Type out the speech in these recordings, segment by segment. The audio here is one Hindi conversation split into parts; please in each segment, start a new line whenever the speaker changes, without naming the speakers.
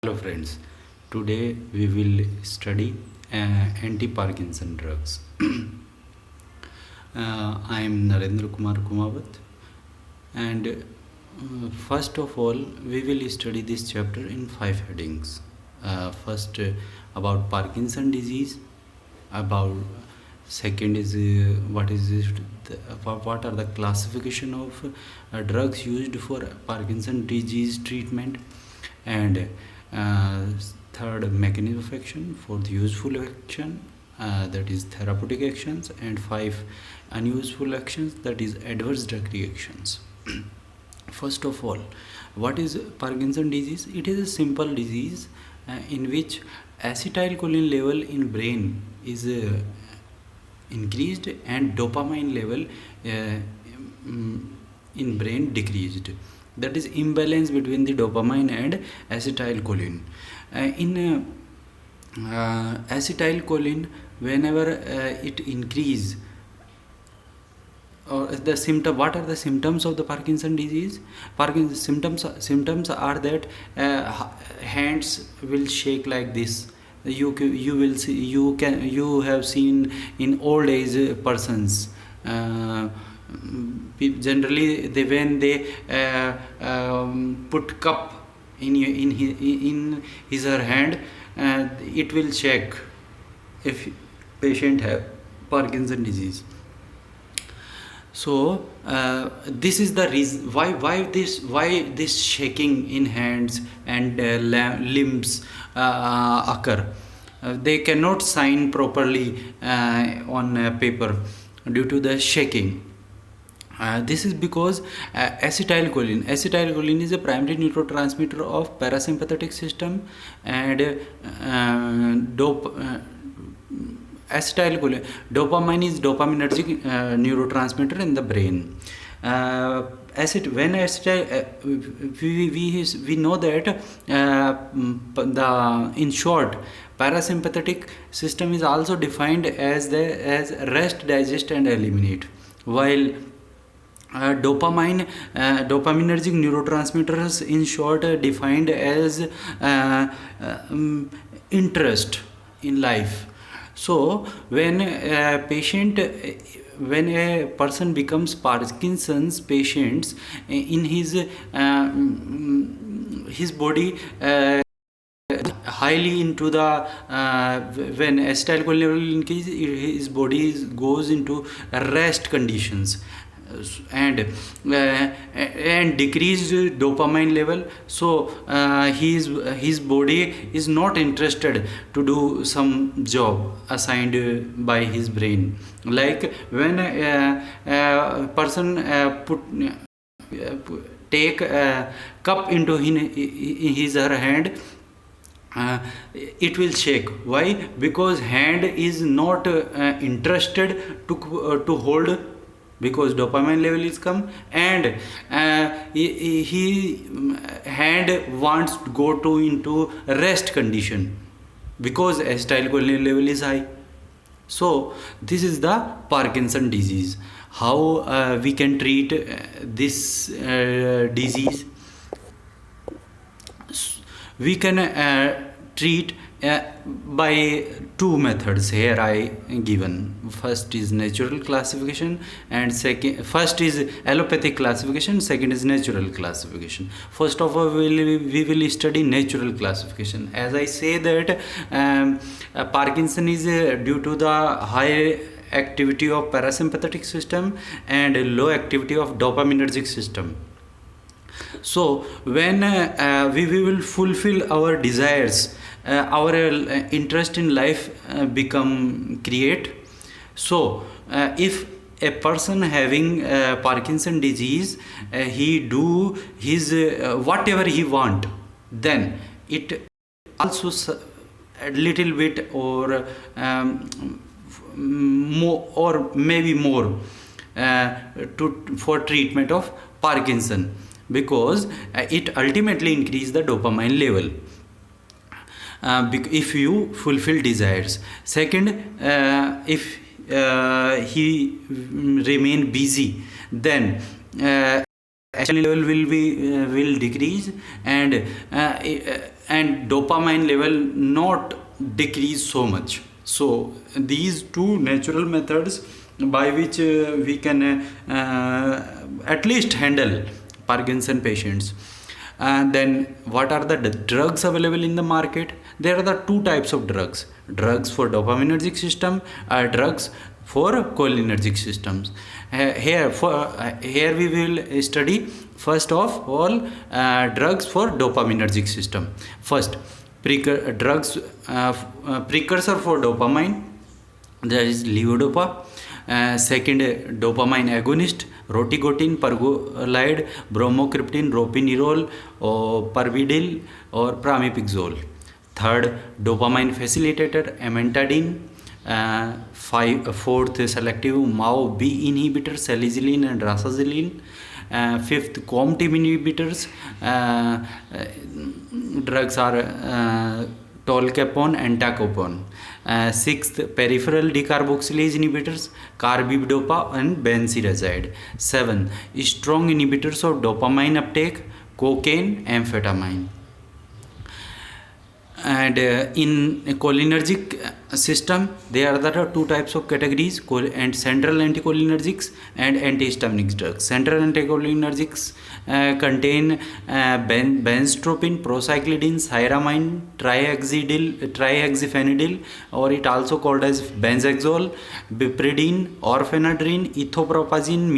Hello friends, today we will study anti-Parkinson drugs. I am Narendra Kumar Kumawat, and first of all we will study this chapter in 5 headings. First, about Parkinson disease, about second is what is it, what are the classification of drugs used for Parkinson disease treatment, and third, mechanism of action. Fourth, useful action, that is therapeutic actions, and 5, unuseful actions, that is adverse drug reactions. First of all, what is Parkinson disease? It is a simple disease in which acetylcholine level in brain is increased and dopamine level in brain decreased. That is imbalance between the dopamine and acetylcholine. In acetylcholine, whenever it increase, or the symptom, what are the symptoms of the Parkinson disease? Parkinson symptoms are that hands will shake like this. You will see, you have seen in old age persons. Generally, when they put cup in his or her hand, it will shake if patient have Parkinson disease. So this is the reason why this shaking in hands and limbs occur. They cannot sign properly on paper due to the shaking. This is because acetylcholine is a primary neurotransmitter of parasympathetic system, and acetylcholine, dopamine is dopaminergic neurotransmitter in the brain. We know that in short, parasympathetic system is also defined as rest, digest, and eliminate, while dopaminergic neurotransmitters in short defined as interest in life. So when a person becomes Parkinson's patients, in his body highly into the when acetylcholine level increases, his body goes into rest conditions and decreased dopamine level. So his body is not interested to do some job assigned by his brain. Like when a person take a cup into his or her hand, it will shake. Why? Because hand is not interested to hold, because dopamine level is come, and he hand wants to go into rest condition because acetylcholine level is high. So this is the Parkinson disease. How we can treat this disease? We can treat by 2 methods here I given. First is natural classification, and first is allopathic classification, second is natural classification. First of all, we will study natural classification. As I say that Parkinson is due to the high activity of parasympathetic system and low activity of dopaminergic system. So when we will fulfill our desires, our interest in life become create. So if a person having Parkinson disease, he do his whatever he want, then it also a little bit or more, or maybe more for treatment of Parkinson, because it ultimately increase the dopamine level if you fulfill desires. Second, if he remain busy, then level will decrease, and and dopamine level not decrease so much. So these two natural methods by which we can at least handle Parkinson patients. And then what are the drugs available in the market? There are the two types of drugs: drugs for dopaminergic system, drugs for cholinergic systems. Here we will study first of all drugs for dopaminergic system. First, drugs precursor for dopamine, there is levodopa. Second, dopamine agonist, rotigotine, pergolide, bromocriptine, ropinirole, or pervidil, or pramipixole. Third, dopamine facilitator, amantadine. Fourth, selective MAO-B inhibitor, salicyline and rasazyline. Fifth, COMT inhibitors. Drugs are tolcapone and tacopone. Sixth, peripheral decarboxylase inhibitors, carbidopa and benzodiazide. Seven, strong inhibitors of dopamine uptake, cocaine, amphetamine. And in a cholinergic system, there are the two types of categories: and central anticholinergics and antihistaminic drugs. Central anticholinergics contain benztropine, procyclidine, cyramine, trihexyphenidyl, or it also called as benzhexol, bipridine, orphanadrine, ethopropazine,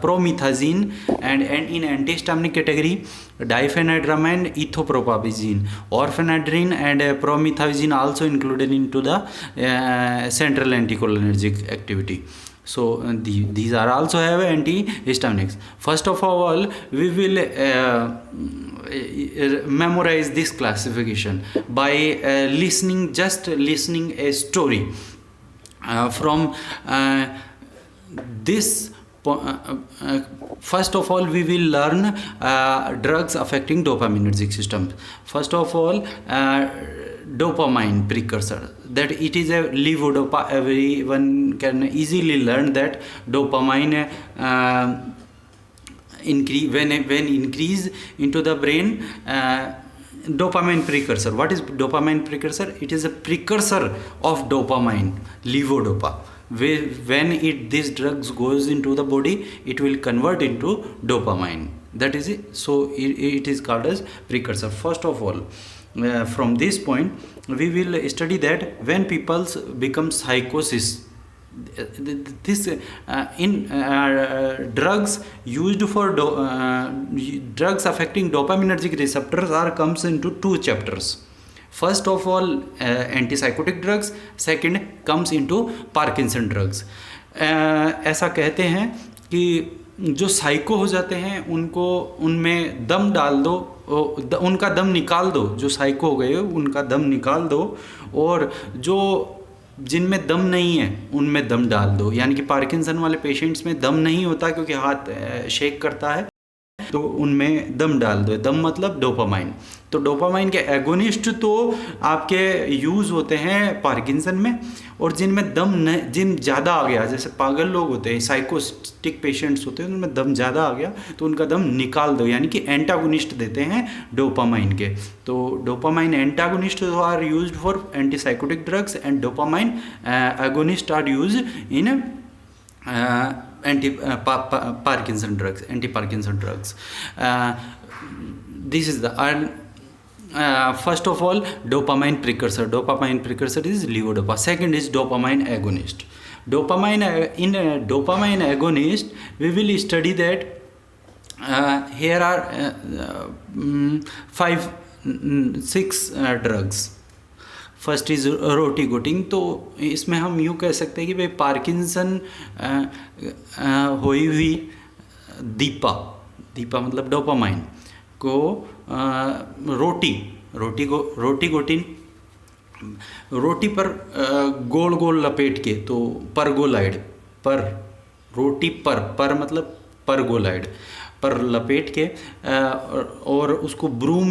promethazine, and in antihistaminic category, diphenhydramine, ethopropazine, orphanadrine and promethazine also included into the central anticholinergic activity. So these are also have antihistaminics. First of all, we will memorize this classification by just listening a story from this. First of all, we will learn drugs affecting dopaminergic system. First of all, dopamine precursor, that it is a levodopa. Everyone can easily learn that dopamine when increase into the brain. Dopamine precursor. What is dopamine precursor? It is a precursor of dopamine, levodopa. When this drugs goes into the body, it will convert into dopamine. That is it. So it is called as precursor. First of all, from this point, we will study that when people become psychosis, this in drugs used for drugs affecting dopaminergic receptors comes into two chapters. First of all, antipsychotic drugs. Second comes into Parkinson drugs. ऐसा कहते हैं कि जो साइको हो जाते हैं उनको उनमें दम डाल दो, उनका दम निकाल दो. जो साइको हो गए उनका दम निकाल दो, और जो जिनमें दम नहीं है उनमें दम डाल दो. यानी कि पार्किंसन वाले पेशेंट्स में दम नहीं होता क्योंकि हाथ शेक करता है, तो उनमें दम डाल दो. दम मतलब डोपामाइन. तो डोपामाइन के एगोनिस्ट तो आपके यूज़ होते हैं पार्किंसन में, और जिनमें जिन ज़्यादा आ गया, जैसे पागल लोग होते हैं, साइकोस्टिक पेशेंट्स होते हैं, उनमें दम ज़्यादा आ गया तो उनका दम निकाल दो. यानी कि एंटागोनिस्ट देते हैं डोपामाइन के. तो dopamine antagonist are used for antipsychotic drugs and dopamine agonist are used in Parkinson drugs, anti-Parkinson drugs. This is the first of all, dopamine precursor. Dopamine precursor is levodopa. Second is dopamine agonist. In dopamine agonist, we will study that here are 6 drugs. First is rotigotine. तो इसमें हम यूँ कह सकते हैं कि भाई पार्किंसन हुई हुई दीपा मतलब डोपामाइन को रोटिगोटिन रोटी पर गोल गोल लपेट के, तो परगोलाइड पर मतलब परगोलाइड पर लपेट के और उसको ब्रूम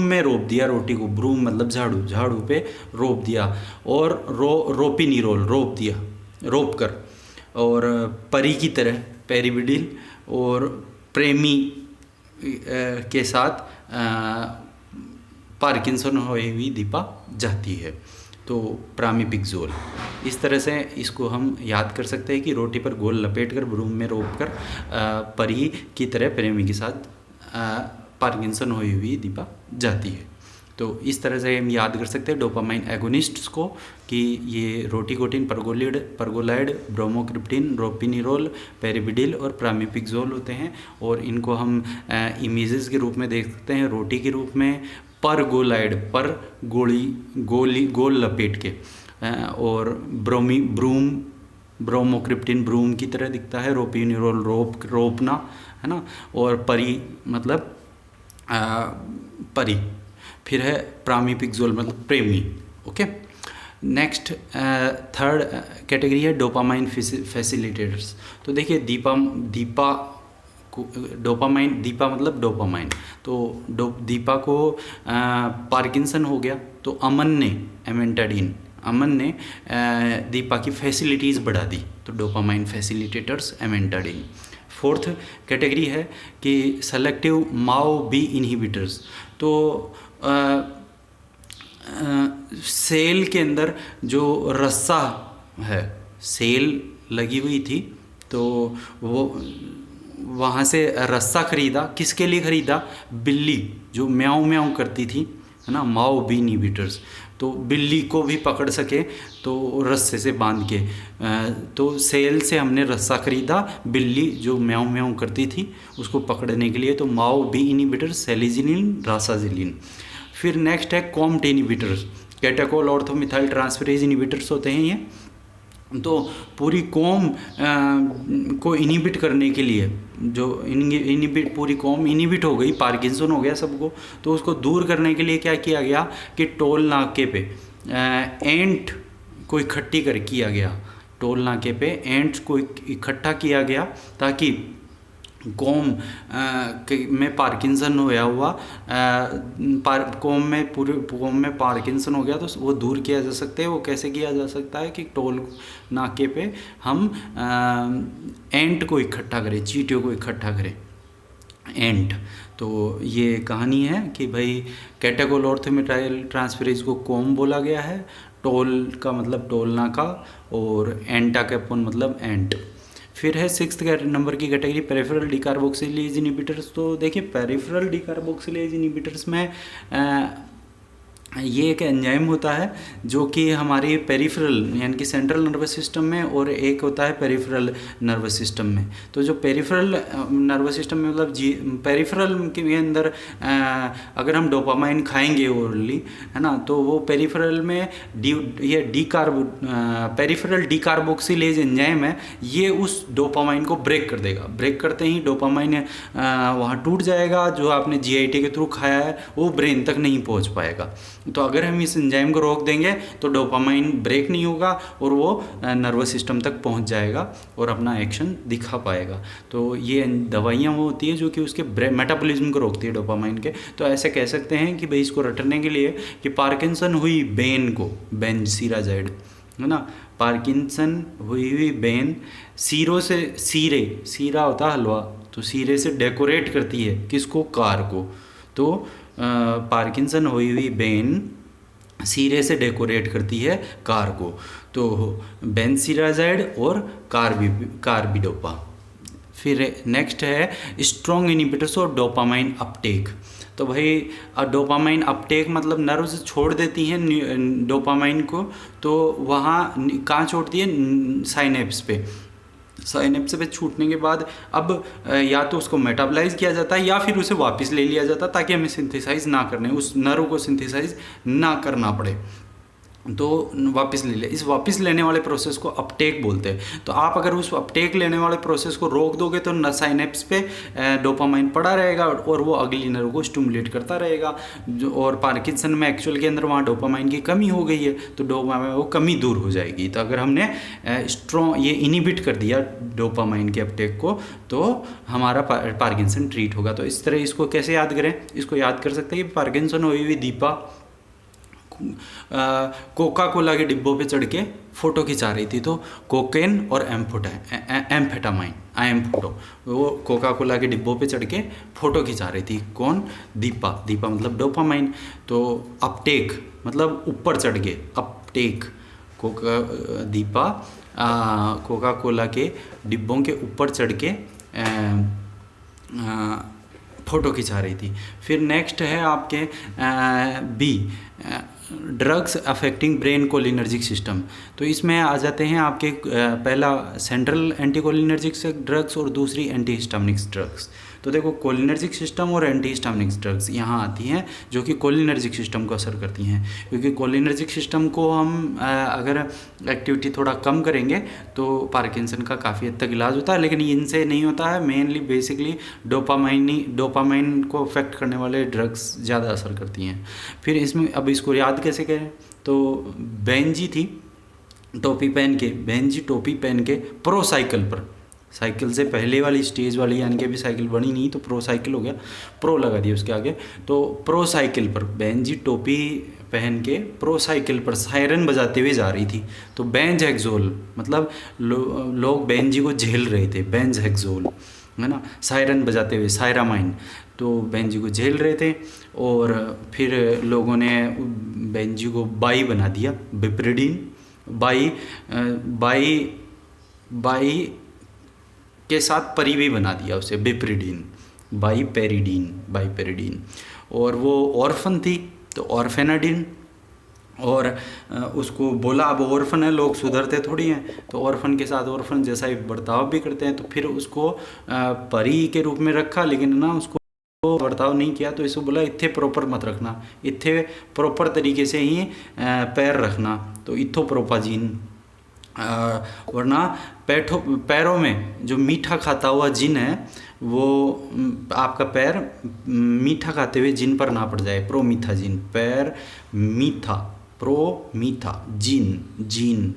में रोप दिया. रोटी को ब्रूम मतलब झाड़ू पे रोप दिया, और रोपिनिरोल रोप कर, और परी की तरह पेरिविडिल और प्रेमी के साथ पार्किंसन हुई हुई दीपा जाती है। तो प्रामिपिक्जोल, इस तरह से इसको हम याद कर सकते हैं कि रोटी पर गोल लपेट कर ब्रूम में रोप कर परी की तरह प्रेमी के साथ पार्किंसन हुई हुई दीपा जाती है। तो इस तरह से हम याद कर सकते हैं डोपामाइन एगोनिस्ट्स को कि ये रोटिकोटिन, परगोलाइड, ब्रोमोक्रिप्टिन, रोपिनिरोल, पेरिबिडिल और प्रामिपिक्जोल होते हैं। और इनको हम इमेजेस के रूप में देख सकते हैं, रोटी के रूप में परगोलाइड, पर गोल लपेट के, और ब्रोमोक्रिप्टिन ब्रूम की तरह दिखता है, रोपिनिरोल रोपना है ना, और परी मतलब परी, फिर है प्रामिपिक्जोल मतलब प्रेमी। ओके, नेक्स्ट थर्ड कैटेगरी है डोपामाइन फैसिलिटेटर्स। तो देखिए डोपामाइन, दीपा मतलब डोपामाइन, तो दीपा को पार्किंसन हो गया तो अमन ने दीपा की फैसिलिटीज़ बढ़ा दी, तो डोपामाइन फैसिलिटेटर्स एमेंटाडिन। फोर्थ कैटेगरी है कि सेलेक्टिव माओ बी इनहिबिटर्स। तो सेल के अंदर जो रस्सा है, सेल लगी हुई थी, तो वो वहाँ से रस्सा खरीदा, किसके लिए खरीदा? बिल्ली जो म्याऊं म्याऊं करती थी, है ना, माओ बी इनहिबिटर्स, तो बिल्ली को भी पकड़ सके तो रस्से से बांध के, तो सेल से हमने रस्सा खरीदा, बिल्ली जो म्याऊं म्याऊं करती थी उसको पकड़ने के लिए, तो माओ बी इनहिबिटर, सेलिजिनिन, रासाजिलिन। फिर नेक्स्ट है कॉम्ट इनहिबिटर्स, कैटाकोल ऑर्थोमिथाइल ट्रांसफरेज इनहिबिटर्स होते हैं ये। तो पूरी कॉम को इनहिबिट करने के लिए, जो पूरी कॉम इनहिबिट हो गई, पार्किंसन हो गया सबको, तो उसको दूर करने के लिए क्या किया गया कि टोल नाके पे एंट को इकट्ठी किया गया, टोल नाके पे एंट्स को इकट्ठा किया गया ताकि कॉम में पार्किंसन होया हुआ कॉम में पार्किंसन हो गया तो वो दूर किया जा सकता है। वो कैसे किया जा सकता है कि टोल नाके पे हम एंट को इकट्ठा करें, चींटियों को इकट्ठा करें, एंट। तो ये कहानी है कि भाई कैटाकोल ऑर्थोमिथाइल ट्रांसफरेज को कॉम बोला गया है, टोल का मतलब टोल नाका, और एंटा कैपोन मतलब एंट। फिर है सिक्स्थ नंबर की कैटेगरी पेरिफेरल डीकार्बोक्सिलेज इनहिबिटर्स। तो देखिए पेरिफेरल डीकार्बोक्सिलेज इनहिबिटर्स में ये एक एंजाइम होता है जो कि हमारी पेरिफेरल यानी कि सेंट्रल नर्वस सिस्टम में, और एक होता है पेरिफेरल नर्वस सिस्टम में। तो जो पेरिफेरल नर्वस सिस्टम में मतलब पेरिफेरल के अंदर अगर हम डोपामाइन खाएंगे ओरली, है ना, तो वो पेरिफेरल में पेरिफेरल डीकार्बोक्सिलेज एंजाइम है, ये उस डोपामाइन को ब्रेक कर देगा। ब्रेक करते ही डोपामाइन वहाँ टूट जाएगा, जो आपने जीआईटी के थ्रू खाया है वो ब्रेन तक नहीं पहुँच पाएगा। तो अगर हम इस एंजाइम को रोक देंगे तो डोपामाइन ब्रेक नहीं होगा और वो नर्वस सिस्टम तक पहुंच जाएगा और अपना एक्शन दिखा पाएगा। तो ये दवाइयाँ वो होती है जो कि उसके मेटाबॉलिज्म को रोकती है डोपामाइन के। तो ऐसे कह सकते हैं कि भाई इसको रटने के लिए कि पार्किंसन हुई बेन को, बेनजीराज़ाइड, है ना, पार्किंसन हुई बेन सीरों से, सीरा होता है हलवा, तो सीरे से डेकोरेट करती है किसको? कार को। तो पार्किंसन हुई बेन सीरे से डेकोरेट करती है कार को। तो बेनजीराज़ाइड और कार्बिडोपा। फिर नेक्स्ट है स्ट्रॉन्ग इनहिबिटर्स और डोपामाइन अपटेक। तो भाई डोपामाइन अपटेक मतलब नर्व से छोड़ देती हैं डोपामाइन को, तो वहाँ कहाँ छोड़ती है? साइनेप्स पे। साइनेप्स पे छूटने के बाद अब या तो उसको मेटाबलाइज किया जाता है या फिर उसे वापस ले लिया जाता है ताकि हमें सिंथेसाइज ना करने, उस नर्व को सिंथेसाइज ना करना पड़े, तो वापस ले ले। इस वापस लेने वाले प्रोसेस को अपटेक बोलते हैं। तो आप अगर उस अपटेक लेने वाले प्रोसेस को रोक दोगे तो साइनेप्स पे डोपामाइन पड़ा रहेगा और वो अगली नर्व को स्टिमुलेट करता रहेगा। और पार्किंसन में एक्चुअल के अंदर वहाँ डोपामाइन की कमी हो गई है, तो डोपामाइन वो कमी दूर हो जाएगी। तो अगर हमने स्ट्रॉन्ग ये इनहिबिट कर दिया डोपामाइन के अपटेक को, तो हमारा पार्किंसन ट्रीट होगा। तो इस तरह इसको कैसे याद करें? इसको याद कर सकते हैं कि पार्किंसन हुई हुई दीपा कोका कोला के डिब्बों पे चढ़ के फ़ोटो खिंचा रही थी। तो कोकेन और एम्फेटामाइन एम फोटो, वो कोका कोला के डिब्बों पे चढ़ के फ़ोटो खिंचा रही थी। कौन? दीपा। दीपा मतलब डोपामाइन। तो अपटेक मतलब ऊपर चढ़ के, अपटेक। दीपा कोका कोला के डिब्बों के ऊपर चढ़ के फ़ोटो खिंचा रही थी। फिर नेक्स्ट है आपके B, drugs affecting brain cholinergic system. तो इसमें आ जाते हैं आपके पहला सेंट्रल एंटीकोलिनर्जिक ड्रग्स और दूसरी एंटीहिस्टामिनिक्स ड्रग्स। तो देखो कोलिनर्जिक सिस्टम और एंटीहिस्टामिनिक्स ड्रग्स यहाँ आती हैं जो कि कोलिनर्जिक सिस्टम को असर करती हैं, क्योंकि कोलिनर्जिक सिस्टम को हम अगर एक्टिविटी थोड़ा कम करेंगे तो पार्किंसन का काफ़ी हद तक इलाज होता है, लेकिन इनसे नहीं होता है। मेनली बेसिकली डोपामाइन को अफेक्ट करने वाले ड्रग्स ज़्यादा असर करती हैं। फिर इसमें अब इसको याद कैसे करें? तो बेंजी थी टोपी पहन के प्रो साइकिल पर, साइकिल से पहले वाली स्टेज वाली यानी कि अभी साइकिल बनी नहीं तो प्रो साइकिल हो गया, प्रो लगा दिया उसके आगे। तो प्रो साइकिल पर बेंजी टोपी पहन के प्रो साइकिल पर सायरन बजाते हुए जा रही थी। तो बेंज हेक्सोल मतलब लोग बेंजी को झेल रहे थे, बेंज हेक्सोल है ना, सायरन बजाते हुए, सायरामाइन। तो बेंजी को झेल रहे थे और फिर लोगों ने बेंजी को बाई बना दिया, बिप्रिडीन। बाई के साथ परी भी बना दिया उसे, बिप्रिडीन, बाईपेरिडीन। और वो ऑर्फन थी तो ऑर्फेनाडिन। और उसको बोला अब ऑर्फन है, लोग सुधरते थोड़ी हैं, तो ऑर्फन के साथ ऑर्फन जैसा ही बर्ताव भी करते हैं। तो फिर उसको परी के रूप में रखा, लेकिन ना उसको बर्ताव नहीं किया, तो इसको बोला इत्थे प्रॉपर मत रखना, इत्थे प्रॉपर तरीके से ही पैर रखना, तो इथोप्रोपाजीन। वरना पैरों में जो मीठा खाता हुआ जिन है वो आपका पैर मीठा खाते हुए जिन पर ना पड़ जाए, प्रोमीथाजीन। पैर मीठा, प्रोमीथा, जिन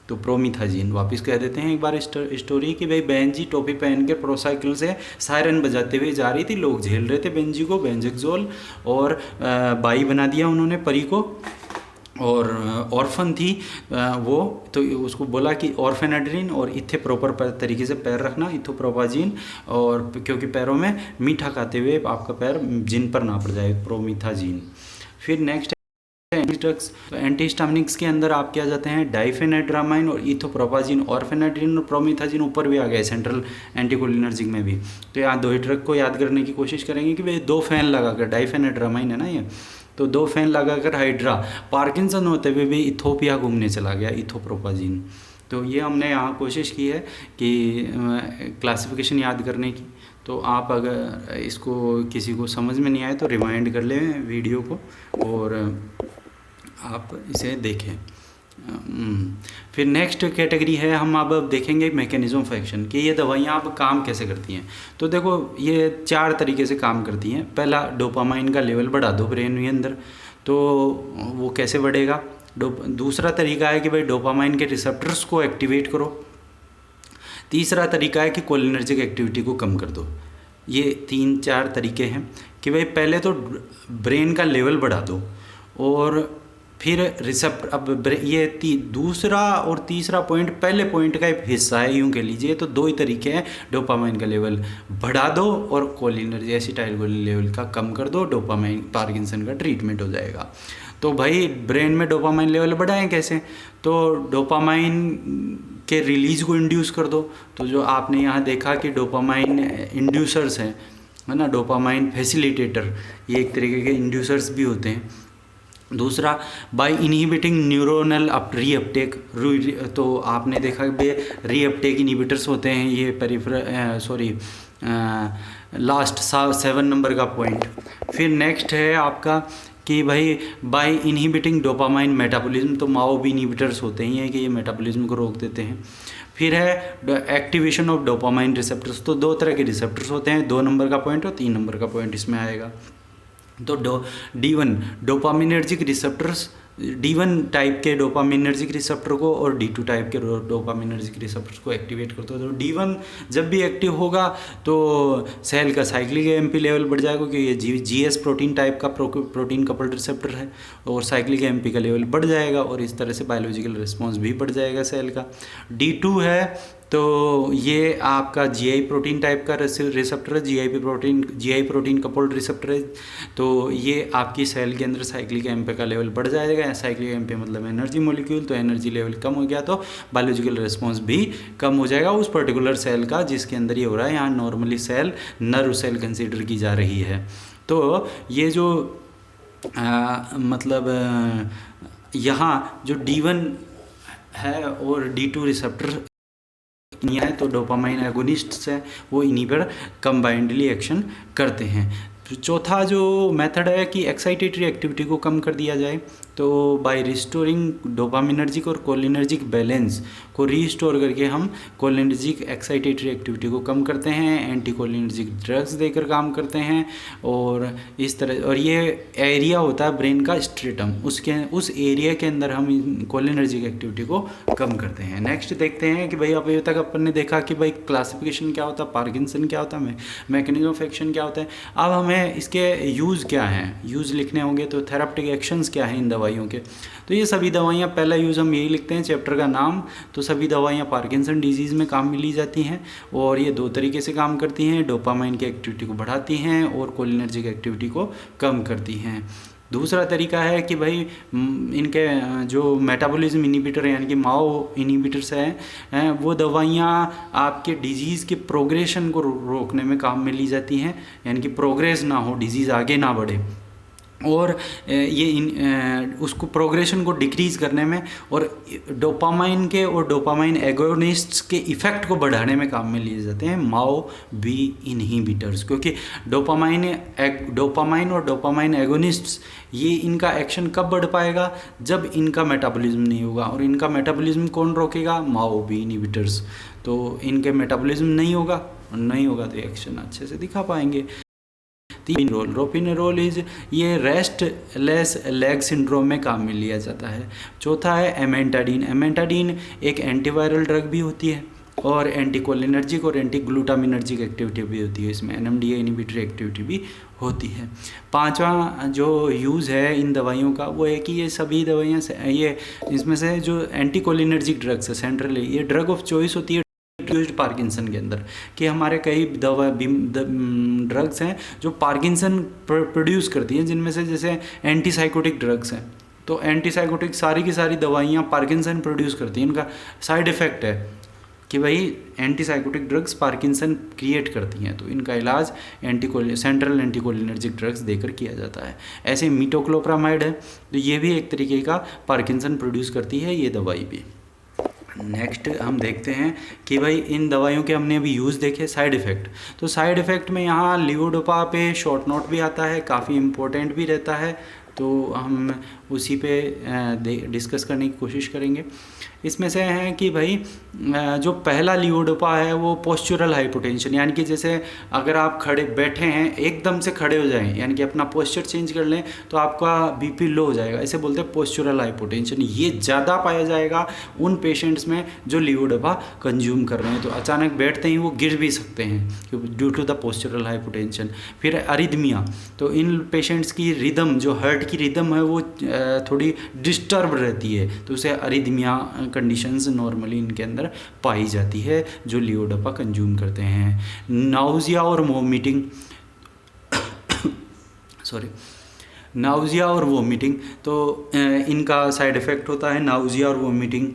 तो प्रोमीथाजीन। वापस कह देते हैं एक बार स्टोरी कि भाई बेंजी टोपी पहन के प्रोसाइकिल से सायरन बजाते हुए जा रही थी, लोग झेल रहे थे बेंजी को, बेंजेक्सोल, और बाई बना दिया उन्होंने परी को। और ऑर्फन थी वो, तो उसको बोला कि ऑर्फेनाड्रिन और इथे प्रॉपर तरीके से पैर रखना, इथोप्रोपाजीन, और क्योंकि पैरों में मीठा खाते हुए आपका पैर जिन पर ना पड़ जाए, प्रोमीथाजीन। फिर नेक्स्ट ड्रग्स, तो एंटीहिस्टामिनिक्स के अंदर आपके आ जाते हैं डाइफेनेड्रामाइन और इथोप्रोपाजीन, ऑर्फेनाड्रिन और प्रोमीथाजीन ऊपर भी आ गए सेंट्रल एंटीकोलिनर्जिक में भी। तो यहाँ दो ही ड्रग को याद करने की कोशिश करेंगे कि भाई दो फैन लगाकर, डाइफेनेड्रामाइन है ना ये, तो दो फैन लगाकर हाइड्रा, पार्किंसन होते हुए भी इथोपिया घूमने चला गया, इथोप्रोपाजीन। तो ये हमने यहाँ कोशिश की है कि क्लासिफिकेशन याद करने की। तो आप अगर इसको किसी को समझ में नहीं आए तो रिवाइंड कर लें वीडियो को और आप इसे देखें। फिर नेक्स्ट कैटेगरी है, हम अब देखेंगे मैकेनिज्म ऑफ एक्शन कि ये दवाइयाँ अब काम कैसे करती हैं। तो देखो ये 4 तरीके से काम करती हैं। पहला, डोपामाइन का लेवल बढ़ा दो ब्रेन के अंदर, तो वो कैसे बढ़ेगा? दूसरा तरीका है कि भाई डोपामाइन के रिसेप्टर्स को एक्टिवेट करो। तीसरा तरीका है कि कोलिनर्जिक एक्टिविटी को कम कर दो। ये 3-4 तरीके हैं कि भाई पहले तो ब्रेन का लेवल बढ़ा दो और फिर रिसेप्टर। अब ये दूसरा और तीसरा पॉइंट पहले पॉइंट का एक हिस्सा है, यूँ कह लीजिए। तो 2 ही तरीके हैं, डोपामाइन का लेवल बढ़ा दो और कोलिनर्जिक एसिटाइलकोलिन लेवल का कम कर दो, डोपामाइन पार्किंसन का ट्रीटमेंट हो जाएगा। तो भाई ब्रेन में डोपामाइन लेवल बढ़ाएं कैसे? तो डोपामाइन के रिलीज़ को इंड्यूस कर दो। तो जो आपने यहाँ देखा कि डोपामाइन इंड्यूसर्स हैं, है ना, डोपामाइन फैसिलिटेटर, ये एक तरीके के इंड्यूसर्स भी होते हैं। दूसरा, बाय इनहिबिटिंग न्यूरोनल रीअपटेक। तो आपने देखा कि रीअपटेक इनहिबिटर्स होते हैं ये लास्ट 7 नंबर का पॉइंट। फिर नेक्स्ट है आपका कि भाई बाय इनहिबिटिंग डोपामाइन मेटाबॉलिज्म। तो माओ भी इनहिबिटर्स होते ही हैं कि ये मेटाबॉलिज्म को रोक देते हैं। फिर है एक्टिवेशन ऑफ डोपामाइन रिसेप्टर्स। तो 2 तरह के रिसेप्टर्स होते हैं, 2 नंबर का पॉइंट और 3 नंबर का पॉइंट इसमें आएगा। तो D1 dopaminergic receptors D1 type के डोपामिनर्जिक रिसेप्टर को और D2 टाइप के डोपामिनर्जिक रिसेप्टर को एक्टिवेट करते हो। तो D1 जब भी एक्टिव होगा तो सेल का साइक्लिक AMP लेवल बढ़ जाएगा, क्योंकि ये GS प्रोटीन टाइप का प्रोटीन कपल्ड रिसेप्टर है, और साइक्लिक AMP का लेवल बढ़ जाएगा और इस तरह से बायोलॉजिकल रिस्पॉन्स भी बढ़ जाएगा सेल का। D2 है तो ये आपका GI प्रोटीन टाइप का रिसेप्टर है, GI प्रोटीन कपल्ड रिसेप्टर है। तो ये आपकी सेल के अंदर साइक्लिक AMP का लेवल बढ़ जाएगा। साइक्लिक AMP मतलब एनर्जी मॉलिक्यूल, तो एनर्जी लेवल कम हो गया तो बायोलॉजिकल रिस्पॉन्स भी कम हो जाएगा उस पर्टिकुलर सेल का जिसके अंदर ये हो रहा है। यहाँ normally cell nerve cell consider की जा रही है। तो ये जो यहाँ जो D1 है और D2 रिसेप्टर है, तो डोपामाइन एगोनिस्ट्स हैं वो इन्हीं पर कंबाइंडली एक्शन करते हैं। चौथा जो मेथड है कि एक्साइटेटरी एक्टिविटी को कम कर दिया जाए, तो बाय रिस्टोरिंग डोपामिनर्जिक और कोलिनर्जिक बैलेंस को रीस्टोर करके हम कोलिनर्जिक एक्साइटेटरी एक्टिविटी को कम करते हैं, एंटी कोलिनर्जिक ड्रग्स देकर काम करते हैं। और इस तरह, और ये एरिया होता है ब्रेन का स्ट्रेटम, उस एरिया के अंदर हम कोलिनर्जिक एक्टिविटी को कम करते हैं। नेक्स्ट देखते हैं कि भाई अभी तक अपन ने देखा कि भाई क्लासिफिकेशन क्या होता है, पार्किंसन क्या होता है, मैकेनिज्म ऑफ एक्शन क्या होता है। अब हमें इसके यूज़ क्या हैं, यूज़ लिखने होंगे। तो थेराप्टिक एक्शंस क्या हैं इन दवाइयों के, तो ये सभी दवाइयाँ, पहला यूज़ हम यही लिखते हैं चैप्टर का नाम। तो सभी दवाइयाँ पार्किंसन डिजीज़ में काम में ली जाती हैं और ये दो तरीके से काम करती हैं, डोपामाइन की एक्टिविटी को बढ़ाती हैं और कोलिनर्जिक एक्टिविटी को कम करती हैं। दूसरा तरीका है कि भाई इनके जो मेटाबॉलिज्म इनहिबिटर यानी कि माओ इनहिबिटर्स हैं वो दवाइयाँ आपके डिजीज़ के प्रोग्रेशन को रोकने में काम में ली जाती हैं, यानी कि प्रोग्रेस ना हो, डिजीज़ आगे ना बढ़े, और ये उसको प्रोग्रेशन को डिक्रीज़ करने में और डोपामाइन के और डोपामाइन एगोनिस्ट्स के इफ़ेक्ट को बढ़ाने में काम में लिए जाते हैं माओ बी इनहिबिटर्स। क्योंकि डोपामाइन और डोपामाइन एगोनिस्ट्स ये इनका एक्शन कब बढ़ पाएगा, जब इनका मेटाबॉलिज्म नहीं होगा, और इनका मेटाबॉलिज्म कौन रोकेगा, माओ बी इनहिबिटर्स। तो इनके मेटाबॉलिज्म नहीं होगा तो एक्शन अच्छे से दिखा पाएंगे। रोपिनेरोल ये रेस्टलेस लेग सिंड्रोम में काम में लिया जाता है। चौथा है एमेंटाडीन एक एंटीवायरल ड्रग भी होती है और एंटीकोलिनर्जिक और एंटी ग्लूटामिनर्जिक एक्टिविटी भी होती है, इसमें NMDA इनहिबिटरी एक्टिविटी भी होती है। पांचवा जो यूज़ है इन दवाइयों का वो है कि ये सभी दवाइयाँ ये इसमें से जो एंटीकोलिनर्जिक ड्रग्स है सेंट्रल, ये ड्रग ऑफ चॉइस होती है पार्किंसन के अंदर, कि हमारे कई ड्रग्स हैं जो पार्किंसन प्रोड्यूस करती हैं, जिनमें से जैसे एंटीसाइकोटिक ड्रग्स हैं। तो एंटीसाइकोटिक सारी की सारी दवाइयाँ पार्किंसन प्रोड्यूस करती हैं, इनका साइड इफ़ेक्ट है कि भाई एंटीसाइकोटिक ड्रग्स पार्किंसन क्रिएट करती हैं, तो इनका इलाज सेंट्रल एंटीकोलिनर्जिक ड्रग्स देकर किया जाता है। ऐसे मीटोक्लोप्रामाइड है, तो ये भी एक तरीके का पार्किंसन प्रोड्यूस करती है ये दवाई भी। नेक्स्ट हम देखते हैं कि भाई इन दवाइयों के हमने अभी यूज़ देखे, साइड इफ़ेक्ट। तो साइड इफ़ेक्ट में यहाँ लीवोडोपा पे शॉर्ट नोट भी आता है, काफ़ी इम्पोर्टेंट भी रहता है, तो हम उसी पे डिस्कस करने की कोशिश करेंगे। इसमें से है कि भाई जो पहला लीवोडोपा है वो पोस्चुरल हाइपोटेंशन, यानी कि जैसे अगर आप बैठे हैं एकदम से खड़े हो जाएं, यानी कि अपना पोस्चर चेंज कर लें तो आपका BP लो हो जाएगा, इसे बोलते हैं पोस्चुरल हाइपोटेंशन। ये ज़्यादा पाया जाएगा उन पेशेंट्स में जो लीवोडोपा कंज्यूम कर रहे हैं, तो अचानक बैठते ही वो गिर भी सकते हैं due to the postural hypotension. फिर अरिदमिया, तो इन पेशेंट्स की रिदम, जो हार्ट की रिदम है वो थोड़ी डिस्टर्ब रहती है, तो उसे अरिदमिया कंडीशंस नॉर्मली इनके अंदर पाई जाती है जो लीवोडोपा कंज्यूम करते हैं। नाउजिया और वोमिटिंग नाउजिया और वोमिटिंग, तो इनका साइड इफ़ेक्ट होता है नाउजिया और वोमिटिंग।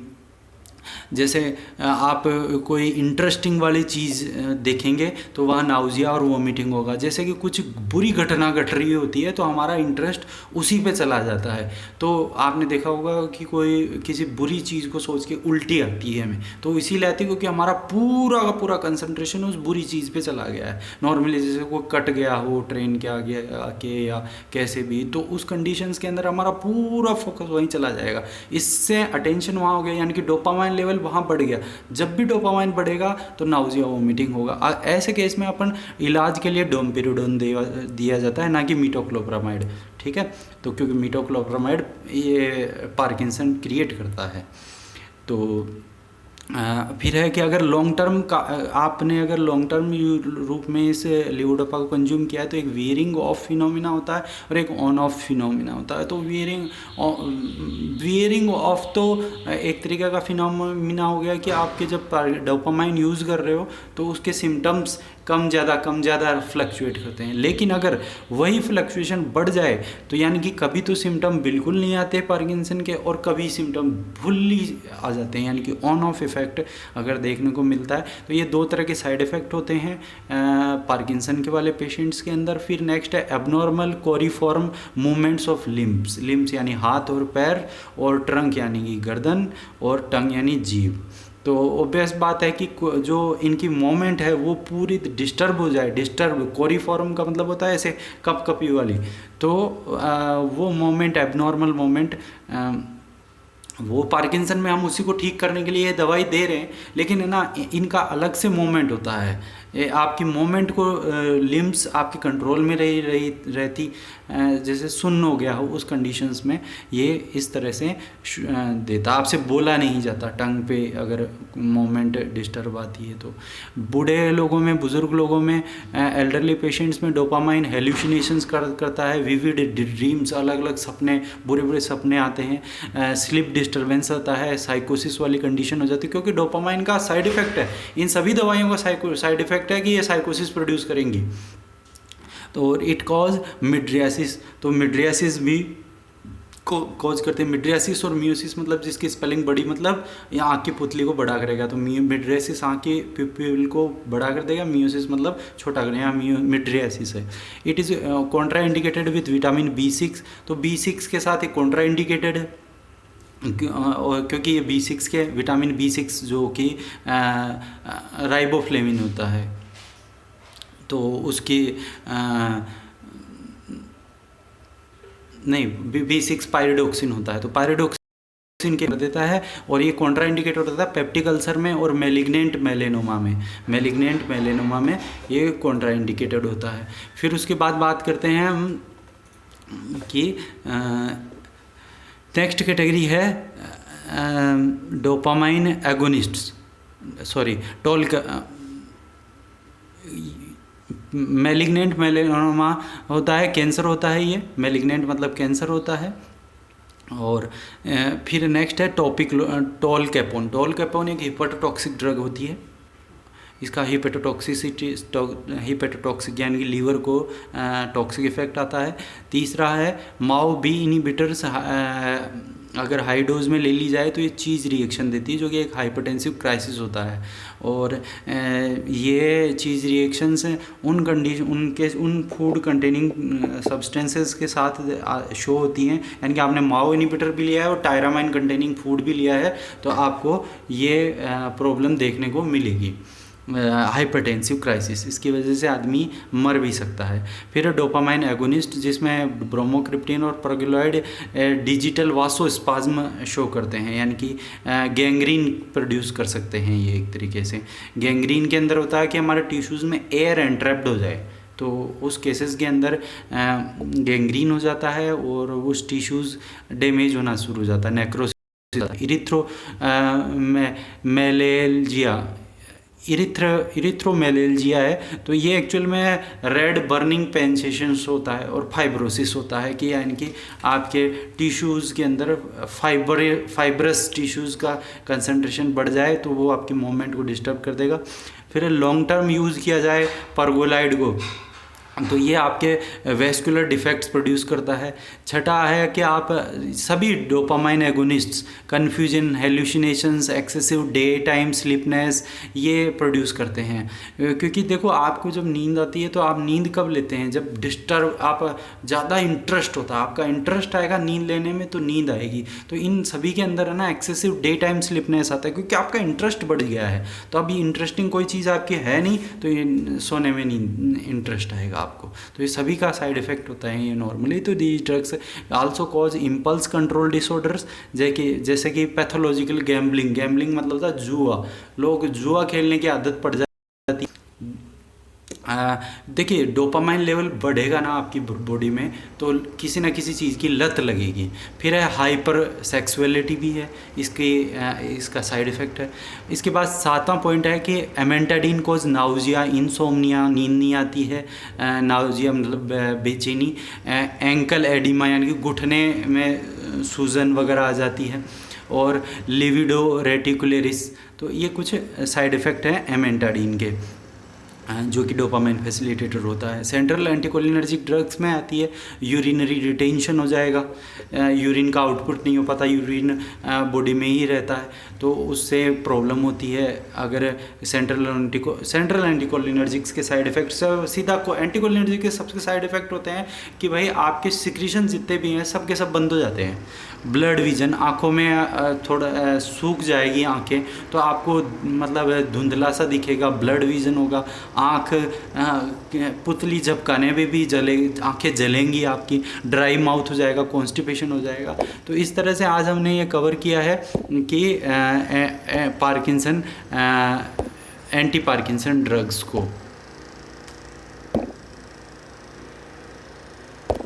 जैसे आप कोई इंटरेस्टिंग वाली चीज़ देखेंगे तो वहाँ नाउजिया और वोमिटिंग होगा। जैसे कि कुछ बुरी घटना घट रही होती है तो हमारा इंटरेस्ट उसी पे चला जाता है। तो आपने देखा होगा कि कोई किसी बुरी चीज़ को सोच के उल्टी आती है हमें, तो इसीलिए आती है क्योंकि हमारा पूरा का पूरा कंसंट्रेशन उस बुरी चीज़ पे चला गया है। नॉर्मली जैसे कोई कट गया हो ट्रेन के आके या कैसे भी, तो उस कंडीशंस के अंदर हमारा पूरा फोकस वहीं चला जाएगा, इससे अटेंशन वहाँ हो गया, यानी कि डोपामाइन लेवल वहाँ बढ़ गया, जब भी डोपामाइन बढ़ेगा तो नाउजिया वोमिटिंग होगा। ऐसे केस में अपन इलाज के लिए डोमपेरिडोन दिया जाता है, ना कि मीटोक्लोप्रामाइड, ठीक है। तो क्योंकि मीटोक्लोप्रामाइड ये पार्किंसन क्रिएट करता है। तो फिर है कि अगर लॉन्ग टर्म का आपने अगर लॉन्ग टर्म रूप में इस लीवोडोपा को कंज्यूम किया है तो एक वियरिंग ऑफ फिनोमिना होता है और एक ऑन ऑफ फिनोमिना होता है। तो वियरिंग ऑफ तो एक तरीके का फिनोमिना हो गया कि आपके जब डोपामाइन यूज़ कर रहे हो तो उसके सिम्टम्स कम ज़्यादा फ्लक्चुएट करते हैं। लेकिन अगर वही फ्लक्चुएशन बढ़ जाए तो यानी कि कभी तो सिम्टम बिल्कुल नहीं आते पार्किंसन के और कभी सिम्टम फुल्ली आ जाते हैं, यानी कि ऑन ऑफ इफेक्ट अगर देखने को मिलता है। तो ये दो तरह के साइड इफ़ेक्ट होते हैं पार्किंसन के वाले पेशेंट्स के अंदर। फिर नेक्स्ट है एबनॉर्मल कोरिफॉर्म मूवमेंट्स ऑफ लिम्स यानी हाथ और पैर, और ट्रंक यानी कि गर्दन, और टंग यानी जीभ। तो ऑब्वियस बात है कि जो इनकी मोमेंट है वो पूरी डिस्टर्ब हो जाए। डिस्टर्ब कोरिफॉर्म का मतलब होता है ऐसे कपकपी वाली, तो वो मोमेंट एबनॉर्मल मोमेंट, वो पार्किंसन में हम उसी को ठीक करने के लिए ये दवाई दे रहे हैं, लेकिन है ना इनका अलग से मोमेंट होता है। ये आपकी मोमेंट को लिम्स आपके कंट्रोल में रहती, जैसे सुन्न हो गया हो उस कंडीशंस में ये इस तरह से देता, आपसे बोला नहीं जाता टंग पे अगर मोमेंट डिस्टर्ब आती है। तो बूढ़े लोगों में, बुज़ुर्ग लोगों में, एल्डरली पेशेंट्स में डोपामाइन हेल्यूसिनेशंस करता है, विविड ड्रीम्स, अलग अलग सपने, बुरे सपने आते हैं, स्लीप डिस्टर्बेंस आता है, साइकोसिस वाली कंडीशन हो जाती है, क्योंकि डोपामाइन का साइड इफ़ेक्ट है। इन सभी दवाइयों का साइड इफ़ेक्ट है कि ये साइकोसिस प्रोड्यूस करेंगी। तो इट कॉज मिड्रियासिस, तो मिड्रियासिस भी कॉज करते हैं। मिड्रियासिस और मियोसिस मतलब जिसकी स्पेलिंग बड़ी मतलब ये आँख की पुतली को बड़ा करेगा, तो मिड्रियासिस आँख की प्यूपिल को बड़ा कर देगा, मियोसिस मतलब छोटा करेगा, यहाँ मिड्रियासिस है। It is Contra indicated with vitamin B6, तो B6 के साथ एक कॉन्ट्रा इंडिकेटेड है क्योंकि ये B6 के विटामिन B6 जो कि राइबोफ्लेविन होता है, तो उसकी नहीं B6 पायरिडोक्सिन होता है, तो पायरिडोक्सिन के देता है, और ये कॉन्ट्रा इंडिकेटर होता है पेप्टिक अल्सर में और मैलिग्नेंट मेलेनोमा में ये कॉन्ट्रा इंडिकेटेड होता है। फिर उसके बाद बात करते हैं हम कि नेक्स्ट कैटेगरी है डोपामाइन एगोनिस्ट्स, मैलिग्नेंट मेलेनोमा होता है, कैंसर होता है, ये मैलिग्नेंट मतलब कैंसर होता है। और फिर नेक्स्ट है टोलकैपोन एक हिपेटोटॉक्सिक ड्रग होती है, इसका हिपेटोटॉक्सिक यानी कि लीवर को टॉक्सिक इफेक्ट आता है। तीसरा है MAO-B इनहिबिटर्स, अगर हाई डोज में ले ली जाए तो ये चीज़ रिएक्शन देती है जो कि एक हाइपरटेंसिव क्राइसिस होता है, और ये चीज़ रिएक्शंस उन फूड कंटेनिंग सब्सटेंसेस के साथ शो होती हैं, यानी कि आपने MAO इनहिबिटर भी लिया है और टायरामाइन कंटेनिंग फूड भी लिया है तो आपको ये प्रॉब्लम देखने को मिलेगी, हाइपरटेंसिव क्राइसिस, इसकी वजह से आदमी मर भी सकता है। फिर डोपामाइन एगोनिस्ट जिसमें ब्रोमोक्रिप्टिन और प्रोग्लोइड डिजिटल वासोस्पाज्म शो करते हैं, यानी कि गैंग्रीन प्रोड्यूस कर सकते हैं। ये एक तरीके से गैंग्रीन के अंदर होता है कि हमारे टिश्यूज़ में एयर एंट्रैप्ड हो जाए, तो उस केसेस के अंदर गैंग्रीन हो जाता है और उस टिश्यूज़ डैमेज होना शुरू हो जाता है, नेक्रोसिस। इरिथ्रोमेलेल्जिया है, तो ये एक्चुअल में रेड बर्निंग पेंसेशंस होता है और फाइब्रोसिस होता है, कि यानी कि आपके टिश्यूज़ के अंदर फाइब्रस टिश्यूज़ का कंसंट्रेशन बढ़ जाए तो वो आपकी मूवमेंट को डिस्टर्ब कर देगा। फिर लॉन्ग टर्म यूज़ किया जाए परगोलाइड को तो ये आपके वेस्कुलर डिफेक्ट्स प्रोड्यूस करता है। छठा है कि आप सभी dopamine agonists confusion, hallucinations, excessive daytime sleepiness ये प्रोड्यूस करते हैं, क्योंकि देखो आपको जब नींद आती है तो आप नींद कब लेते हैं, जब डिस्टर्ब आप ज़्यादा इंटरेस्ट होता है, आपका इंटरेस्ट आएगा नींद लेने में तो नींद आएगी। तो इन सभी के अंदर है ना एक्सेसिव डे टाइम स्लीपनेस आता है, क्योंकि आपका इंटरेस्ट बढ़ गया है। तो अब ये इंटरेस्टिंग कोई चीज़ आपकी है नहीं तो ये सोने में नींद इंटरेस्ट आएगा आपको। तो ये सभी का साइड इफ़ेक्ट होता है ये नॉर्मली। तो दी drugs also cause impulse control disorders, जैसे कि पैथोलॉजिकल गैम्बलिंग। गैम्बलिंग मतलब होता है जुआ, लोग जुआ खेलने की आदत पड़ जाती। देखिए डोपामाइन लेवल बढ़ेगा ना आपकी बॉडी में, तो किसी ना किसी चीज़ की लत लगेगी। फिर है हाइपर सेक्सुअलिटी भी है इसका साइड इफ़ेक्ट है। इसके बाद 7वां पॉइंट है कि एमेंटाडीन कोज नाउजिया, इंसोम्निया, नींद नहीं आती है, नाउजिया मतलब बेचैनी, एंकल एडिमा यानी कि घुटने में सूजन वगैरह आ जाती है, और लिविडो रेटिकुलरिस। तो ये कुछ साइड इफ़ेक्ट हैं एमेंटाडीन के, जो कि डोपामाइन फैसिलिटेटर होता है। सेंट्रल एंटीकोलिनर्जिक ड्रग्स में आती है यूरिनरी रिटेंशन हो जाएगा, यूरिन का आउटपुट नहीं हो पाता, यूरिन बॉडी में ही रहता है, तो उससे प्रॉब्लम होती है। अगर सेंट्रल एंटीकोलिनर्जिक्स के साइड इफ़ेक्ट्स सीधा एंटीकोलिनर्जिक के सबसे साइड इफ़ेक्ट होते हैं कि भाई आपके सिक्रीशन जितने भी हैं सब के सब बंद हो जाते हैं। ब्लड विजन, आँखों में थोड़ा सूख जाएगी आँखें, तो आपको मतलब धुंधला सा दिखेगा, ब्लड विजन होगा, आँख पुतली झपकाने में भी आँखें जलेंगी आपकी, ड्राई माउथ हो जाएगा, कॉन्स्टिपेशन हो जाएगा। तो इस तरह से आज हमने ये कवर किया है कि पार्किंसन एंटी पार्किंसन ड्रग्स को।